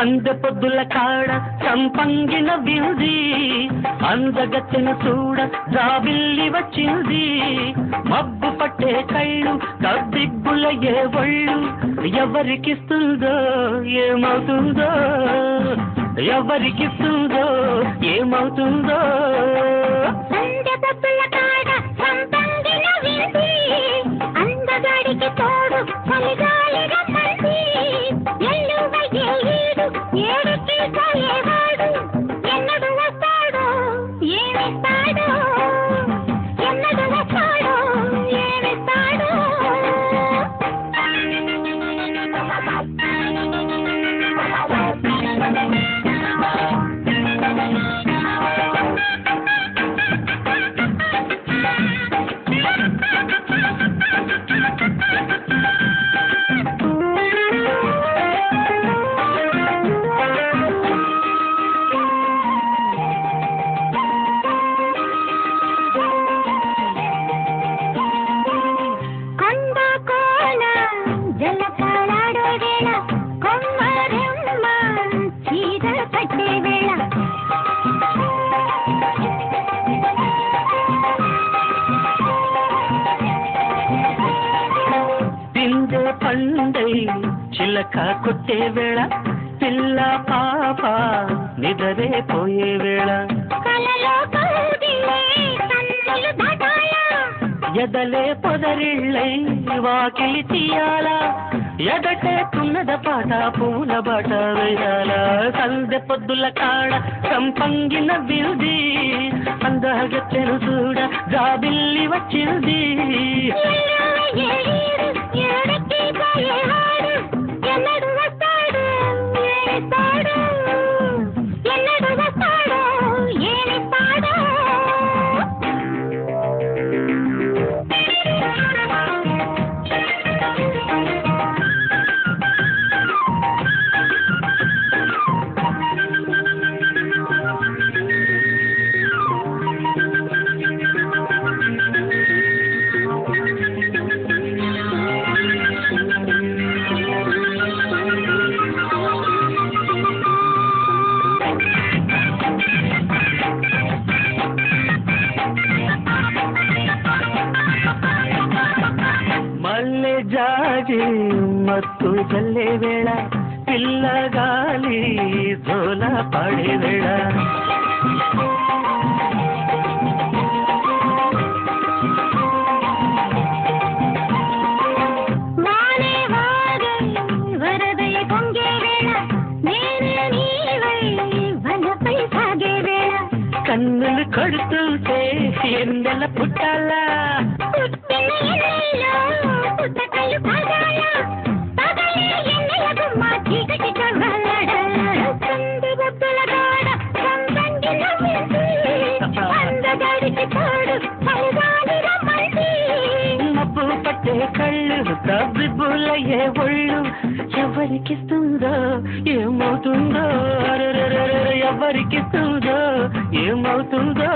సందె పొద్దుల కాడ సంపంగిన వింది అందగత్తెన చూడ జాబిల్లి వచ్చింది మబ్బు పట్టే కళ్ళు కబ్బిబ్బుల ఏ ఒళ్ళు ఎవరికిస్తుందో ఏమవుతుందో ఎవరికిస్తుందో ఏమవుతుందో సందె పొద్దుల కాడ సంపంగిన వింది అందగాడికి తోడు చలిగాలి రమ్మంది ఏడుకి పోయేవాడు ఎన్నడు వస్తాడో ఏమిస్తాడో ఎన్నడు వస్తాడో ఏమిస్తాడో పండై చిలక కొట్టే వేళ పిల్ల పాప నిదరే పోయే వేళ ఎదలే పొదరిళ్ళై వాకిలి తీయాలా ఎదటే తున్నద పాట పూల బాట వేయాల సందె పొద్దుల కాడ సంపంగిన వింది అందగత్తెను చూడ జాబిల్లి వచ్చింది ఎన్నడు వస్తాడు ఏమిస్తాడు ఎన్నడు వస్తాడో ఏమిస్తాడో మల్లె జాజి మత్తు చల్లే వేళ పిల్లగాలి జోల పడే వేళ వరదయ పొంగే వేళ నేనే నీవై వనపై సాగే వేళ కన్నులు కొడుతుంటే ఎండల పుట్టాలా పుట్టిన ఎన్నెల్లో పుట్టకలు పగాల పగలే ఎన్నెల గుమ్మ చీకటి కవ్వలడ సందు బొబ్బల గాడ సంబంగిన వింది అందగాడికి తోడు చలిగాలి రమ్మంది మబ్బు పట్టే కళ్ళు కబ్బిబ్బులయ్యే ఒళ్ళు ఎవరికిస్తుందో ఏమవుతుందో ఎవరికిస్తుందో ఏమవుతుందో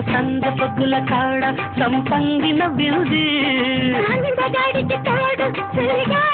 సందె పొద్దుల కాడ సంపంగిన వింది అందగాడికి తోడు చలిగా